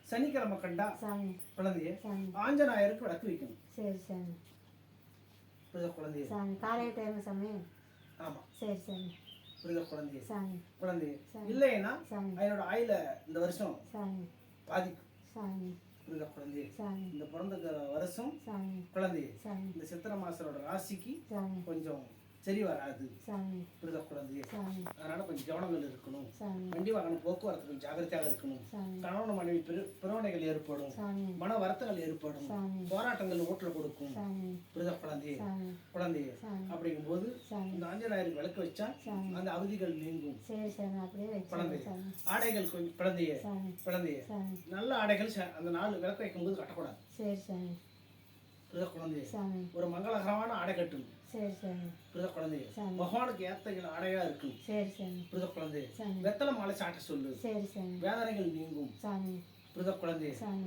சனிக்கிழமை கண்டா சாமி குழந்தைய சாமி ஆஞ்சநாயருக்கு விளக்கு வைக்கணும். சரி சாமி புரியுதா குழந்தைய? சாமி காலை டைம் சாமி. ஆமா சரி சாமி புரியுதா குழந்தைய? சாமி குழந்தைய சாமி இல்லைன்னா சாமி அதனோட ஆயில இந்த வருஷம் சாமி பாதிக்கும். சாமி புரியுதா குழந்தைய? சாமி இந்த பிறந்த வருஷம் சாமி குழந்தைய சாமி இந்த சித்திரை மாசத்தோட ராசிக்கு சாமி கொஞ்சம் சரி வராது. சாமி புரியுதா குழந்தைய? சாமி அதனால கொஞ்சம் கவனங்கள் இருக்கணும். சாமி வண்டி வாகனம் போக்குவரத்து கொஞ்சம் ஜாகிரதையாக இருக்கணும். சாமி கணவன் மனைவி பிரிவினைகள் ஏற்படும். சாமி மன வருத்தங்கள் ஏற்படும். சாமி போராட்டங்கள் ஓட்டல் கொடுக்கும். சாமி புரியுதா குழந்தைய? சாமி குழந்தைய சாமி அப்படிங்கும்போது சாமி இந்த ஆஞ்சநாயருக்கு விளக்கு வச்சா சாமி அந்த அவதிகள் நீங்கும். சரி சாமி அப்படியே வச்சு குழந்தைய சாமி ஆடைகள் கொஞ்சம் குழந்தைய சாமி குழந்தைய சாமி நல்ல ஆடைகள் அந்த நாள் விளக்கு வைக்கும்போது கட்டக்கூடாது. சரி சாமி புரியுதா குழந்தைய? சாமி ஒரு மங்களகரமான ஆடை கட்டணும். சரி சாமி புரியுதா குழந்தைய? சாமி பகவானுக்கு ஏத்த ஆடையா இருக்கணும். சரி சாமி புரியுதா குழந்தைய? சாமி வெத்தலை மாலை சாட்ட சொல்லு. சரி சாமி வேதனைகள் நீங்கும். சாமி புரியுதா குழந்தைய? சாமி